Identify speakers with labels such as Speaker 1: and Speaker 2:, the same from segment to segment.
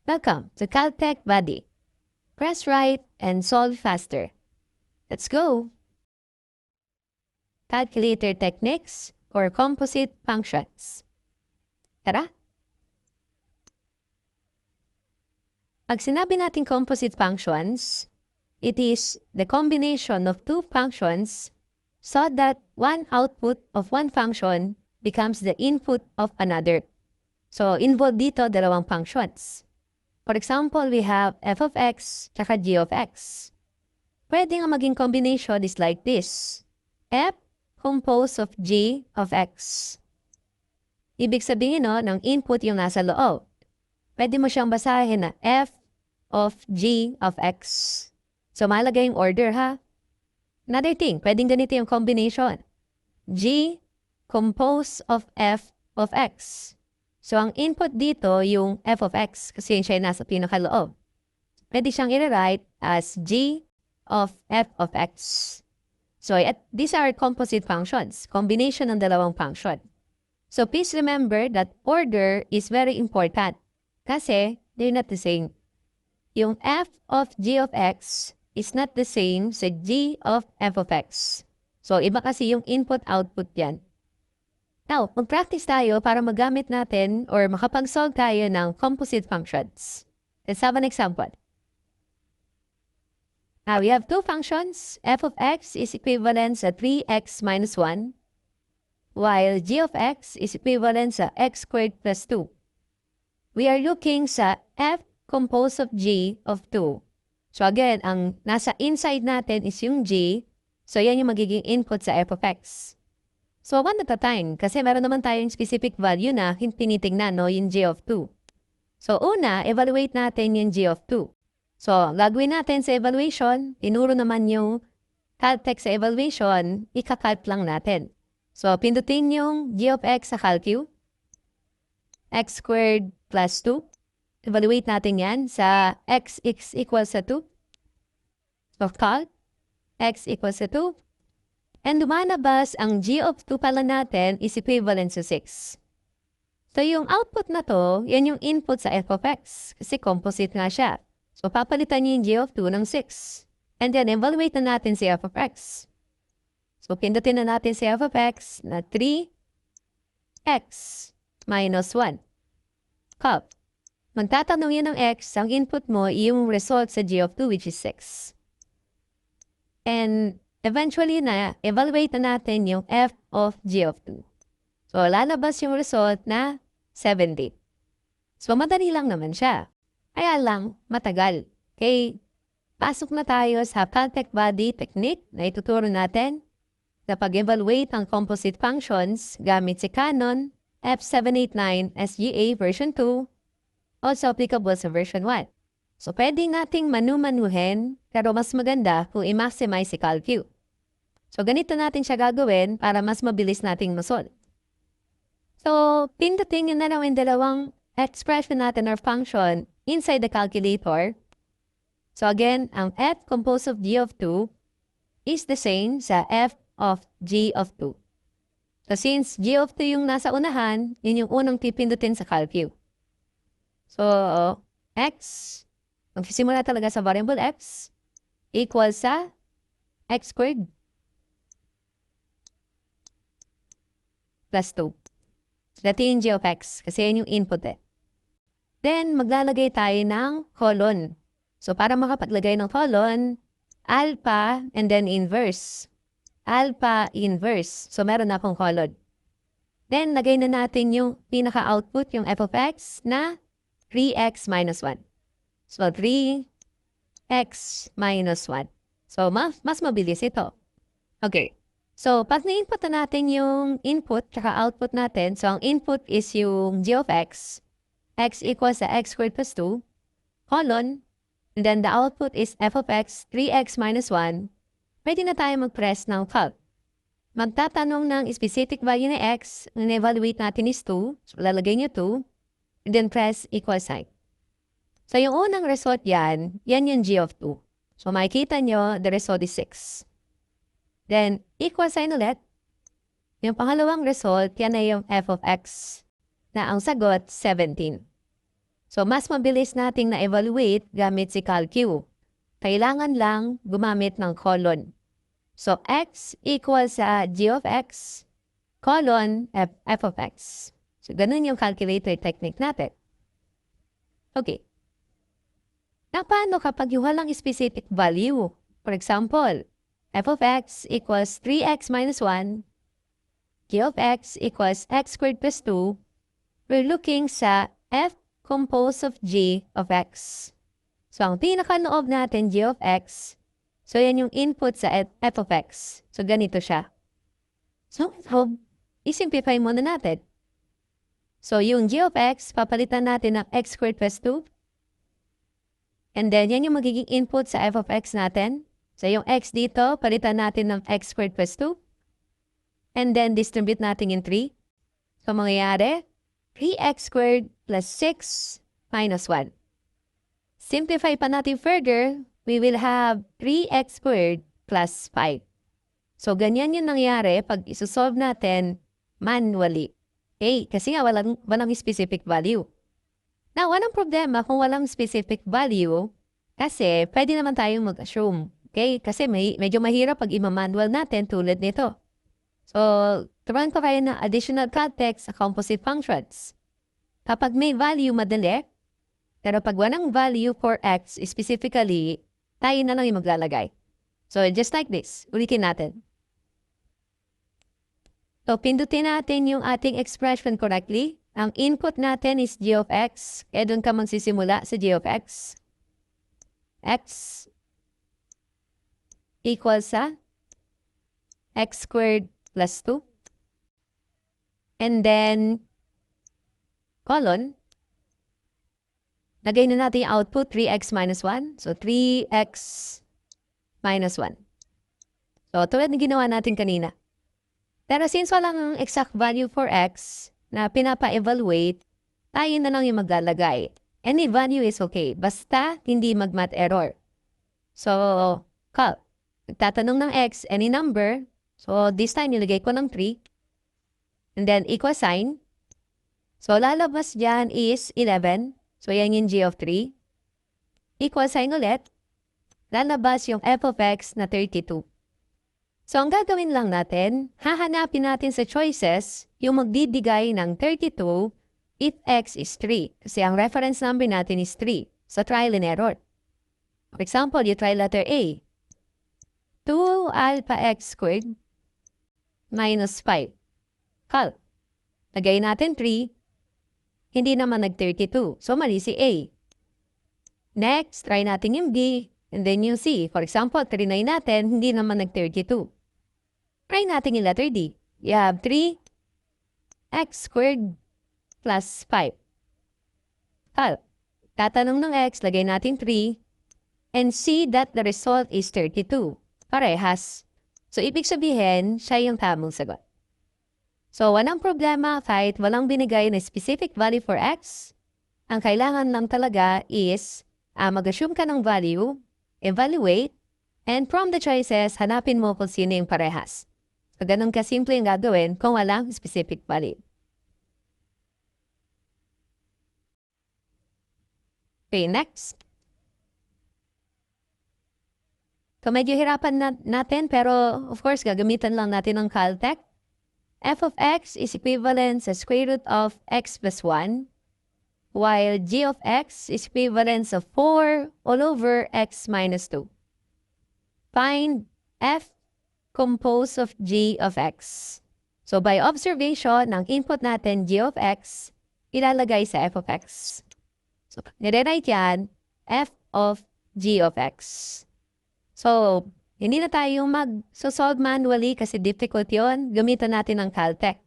Speaker 1: Welcome to Caltech Buddy. Press right and solve faster. Let's go! Calculator techniques or composite functions. Tara! Pag sinabi natin composite functions, it is the combination of two functions so that one output of one function becomes the input of another. So, involved dito dalawang functions. For example, we have f of x tsaka g of x. Pwede nga maging combination is like this. F composed of g of x. Ibig sabihin ng input yung nasa loob. Pwede mo siyang basahin na f of g of x. So, mahalaga yung order ha. Another thing, pwedeng ganito yung combination. G composed of f of x. So, ang input dito yung f of x kasi yun siya yung nasa pinakaloob. Pwede siyang i-write as g of f of x. So, these are composite functions, combination ng dalawang function. So, please remember that order is very important kasi they're not the same. Yung f of g of x is not the same sa g of f of x. So, iba kasi yung input-output yan. Now, mag-practice tayo para magamit natin or makapag-solve tayo ng composite functions. Let's have an example. Now, we have two functions. F of x is equivalent sa 3x minus 1, while g of x is equivalent sa x squared plus 2. We are looking sa f composed of g of 2. So again, ang nasa inside natin is yung g, so yan yung magiging input sa f of x. So, one at a time, kasi meron naman tayong specific value na tinitingnan, yung g of 2. So, una, evaluate natin yung g of 2. So, gagawin natin sa evaluation, tinuro naman yung caltech sa evaluation, ikakalc lang natin. So, pindutin yung g of x sa calcu, x squared plus 2. Evaluate natin yan sa x equals sa 2. So, calc, x equals sa 2. And lumalabas ang g of 2 pala natin is equivalent to 6. So, yung output na to, yan yung input sa f of x. Kasi composite nga siya. So, papalitan niyo yung g of 2 ng 6. And then, evaluate na natin si f of x. So, pindutin na natin si f of x na 3x minus 1. Cup. Magtatanong yun ng x, ang input mo, yung result sa g of 2 which is 6. And eventually na, evaluate na natin yung f of g of 2. So, lalabas yung result na 70. So, madali lang naman siya. Kaya lang, matagal. Okay, pasok na tayo sa caltech body technique na ituturo natin sa pag-evaluate ng composite functions gamit si Canon F789 SGA version 2, also applicable sa version 1. So, pwede nating manu-manuhin, pero mas maganda kung i-maximize si calcu. So, ganito natin siya gagawin para mas mabilis nating masolve. So, pindutin nyo na lang yung dalawang expression natin or function inside the calculator. So, again, ang f composed of g of 2 is the same sa f of g of 2. So, since g of 2 yung nasa unahan, yun yung unang pipindutin sa calcu. So, x, magsisimula talaga sa variable x, equals sa x squared plus 2. Dati yung g of x, kasi yan yung input eh. Then, maglalagay tayo ng colon. So, para makapaglagay ng colon, alpha and then inverse. Alpha inverse. So, meron na akong colon. Then, lagay na natin yung pinaka-output, yung f of x na 3x minus 1. So, 3x minus 1. So, mas mabilis ito. Okay. So, pag na-input na natin yung input tsaka output natin, so ang input is yung g of x equals sa x squared plus 2, colon, and then the output is f of x, 3x minus 1, pwede na tayo mag-press ng calc. Magtatanong ng specific value na x, ang na-evaluate natin is 2, so lalagay nyo 2, and then press equal sign. So, yung unang result yan yung g of 2. So, makikita nyo, the result is 6. Then, equal sign ulit. Yung pangalawang result, yan na yung f of x na ang sagot, 17. So, mas mabilis nating na-evaluate gamit si CalQ. Kailangan lang gumamit ng colon. So, x equals sa g of x colon f of x. So, ganun yung calculator technique natin. Okay. Na paano kapag yung walang specific value? For example, f of x equals 3x minus 1, g of x equals x squared plus 2. We're looking sa f composed of g of x. So, ang pinaka-loob natin, g of x. So, yan yung input sa f of x. So, ganito siya. So, isimplify muna natin. So, yung g of x, papalitan natin ng x squared plus 2. And then, yan yung magiging input sa f of x natin. So, yung x dito, palitan natin ng x squared plus 2. And then, distribute natin in 3. So, mangyayari, 3x squared plus 6 minus 1. Simplify pa natin further, we will have 3x squared plus 5. So, ganyan yung nangyari pag isosolve natin manually. Okay, kasi nga walang specific value. Now, walang problema kung walang specific value kasi pwede naman tayong mag-assume. Okay, kasi medyo mahirap pag ima-manual natin tulad nito. So, turuan ko kayo ng additional context sa composite functions. Kapag may value, madali. Pero pag walang value for x, specifically, tayo na lang yung maglalagay. So, just like this. Ulitin natin. So, pindutin natin yung ating expression correctly. Ang input natin is g of x. Kaya doon ka magsisimula sa g of x. X equals sa x squared plus 2. And then, colon. Lagay na natin yung output, 3x minus 1. So, 3x minus 1. So, tulad ng ginawa natin kanina. Pero since walang exact value for x na pinapa-evaluate, tayo na lang yung maglalagay. Any value is okay. Basta hindi mag-math error. So, tatanong ng x, any number. So, this time, nilagay ko ng 3. And then, equal sign. So, lalabas dyan is 11. So, yan yung g of 3. Equal sign ulit. Lalabas yung f of x na 32. So, ang gagawin lang natin, hahanapin natin sa choices yung magdidigay ng 32 if x is 3. Kasi ang reference number natin is 3 sa trial and error. For example, you try letter A. 2 alpha x squared minus 5. Lagay natin 3. Hindi naman nag-32. So, mali si A. Next, try natin yung B. And then yung C. For example, 39 natin, hindi naman nag-32. Try natin yung letter D. You have 3x squared plus 5. Tatanong ng x, lagay natin 3. And see that the result is 32. Parehas. So, ibig sabihin, siya yung tamang sagot. So, walang problema kahit walang binigay na specific value for x. Ang kailangan lang talaga is mag-assume ka ng value, evaluate, and from the choices, hanapin mo kung sino yung parehas. So, ganun kasimple yung gagawin kung walang specific value. Okay, next. So, medyo hirapan natin, pero of course, gagamitan lang natin ng Caltech. F of x is equivalent sa square root of x plus 1, while g of x is equivalent sa 4 all over x minus 2. Find f composed of g of x. So, by observation, ang input natin, g of x, ilalagay sa f of x. So, nire-write yan, f of g of x. So, hindi na tayo mag-solve manually kasi difficult yon. Gamitan natin ng Caltech.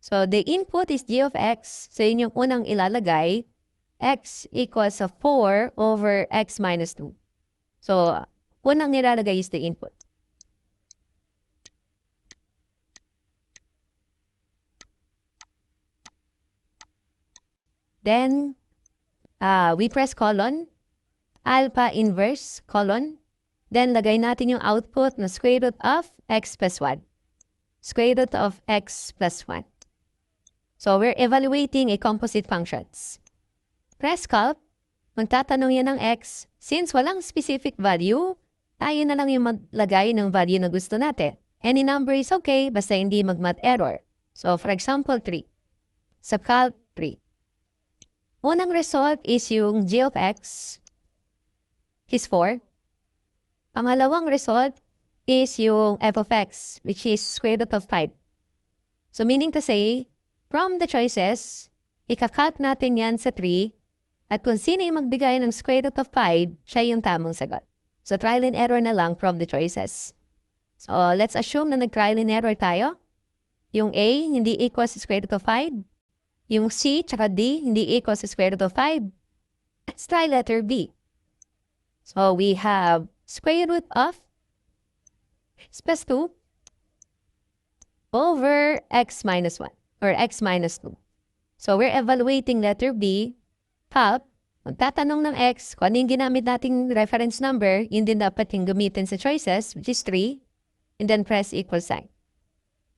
Speaker 1: So, the input is g of x. So, yun yung unang ilalagay. X equals 4 over x minus 2. So, unang nilalagay is the input. Then, we press colon. Alpha inverse colon. Then, lagay natin yung output na square root of x plus 1. Square root of x plus 1. So, we're evaluating a composite functions. press calc, magtatanong yan ng x. Since walang specific value, tayo na lang yung maglagay ng value na gusto natin. Any number is okay, basta hindi mag-math error. So, for example, 3. Sa calc, 3. Unang result is yung g of x is 4. Pangalawang result is yung f of x, which is square root of 5. So, meaning to say, from the choices, ikakalc natin yan sa 3, at kung sino yung magbigay ng square root of 5, siya yung tamang sagot. So, trial and error na lang from the choices. So, let's assume na nag-trial and error tayo. Yung A, hindi equal sa square root of 5. Yung C, tsaka D, hindi equal sa square root of 5. Let's try letter B. So, we have square root of x plus 2 over x minus 1, or x minus 2. So, we're evaluating letter B. Calc, magtatanong ng x, kung ano yung ginamit nating reference number, yun din dapat yung gamitin sa choices, which is 3, and then press equal sign.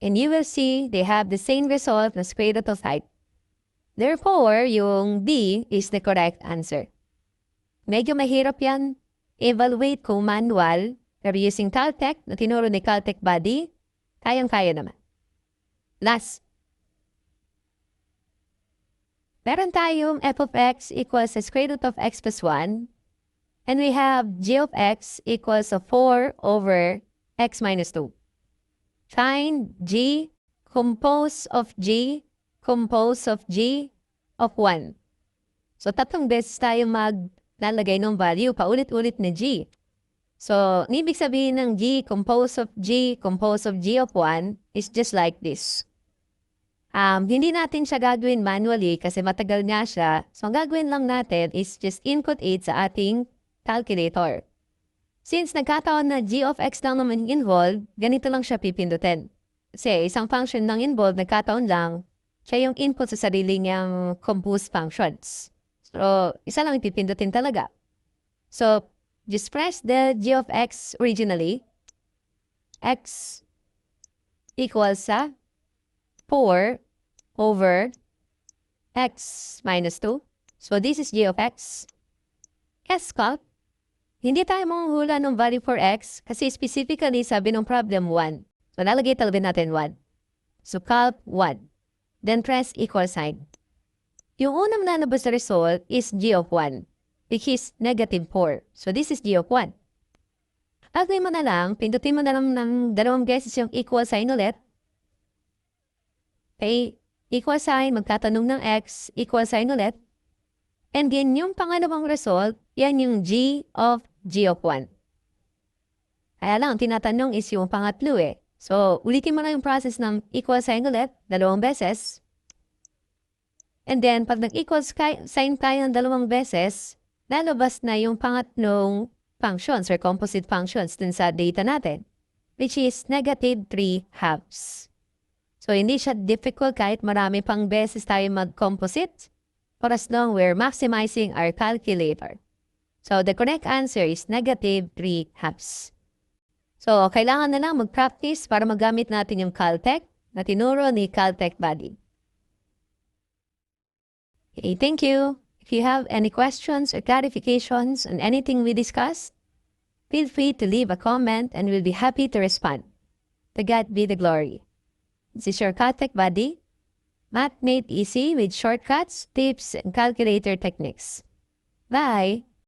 Speaker 1: And you will see they have the same result na square root of 5. Therefore, yung B is the correct answer. Medyo mahirap yan. Evaluate kung manual, pero using Caltech na tinuro ni Caltech Buddy, kayang-kaya naman. Last. Meron tayong f of x equals sa square root of x plus 1, and we have g of x equals to 4 over x minus 2. Find g composed of g of 1. So, tatlong beses tayo maglalagay ng value, paulit-ulit na g. So, ibig sabihin ng g composed of g of 1 is just like this. Hindi natin siya gagawin manually kasi matagal nga siya. So, ang gagawin lang natin is just input it sa ating calculator. Since nagkataon na g of x lang naman involved, ganito lang siya pipindutin. Kasi isang function lang involved, nagkataon lang, siya yung input sa sarili niyang composed functions. So, isa lang ipipindutin talaga. So, just press the g of x originally. X equals sa 4 over x minus 2. So, this is g of x. Yes, calc. Hindi tayo manghula ng value for x kasi specifically sabi ng problem 1. So, nalagay talaga natin 1. So, calc 1. Then, press equal sign. Yung unang nanabas na result is g of 1, which is negative 4. So, this is g of 1. Lagay mo na lang, pindutin mo na lang ng dalawang beses yung equal sign ulit. Okay, equal sign, magtatanong ng x, equal sign ulit. And then, yung pangalawang result, yan yung g of 1. Kaya lang, tinatanong is yung pangatlo eh. So, ulitin mo na yung process ng equal sign ulit, dalawang beses. And then, pag nag-equal sign tayo ng dalawang beses, lalabas na yung pangatlong functions or composite functions dun sa data natin, which is negative 3/2. So, hindi siya difficult kahit marami pang beses tayo mag-composite for as long we're maximizing our calculator. So, the correct answer is negative 3/2. So, kailangan na lang mag-practice para magamit natin yung Caltech na tinuro ni Caltech Buddy. Okay, thank you. If you have any questions or clarifications on anything we discussed, feel free to leave a comment and we'll be happy to respond. To God be the glory. This is your Caltech Buddy, Math made easy with shortcuts, tips, and calculator techniques. Bye!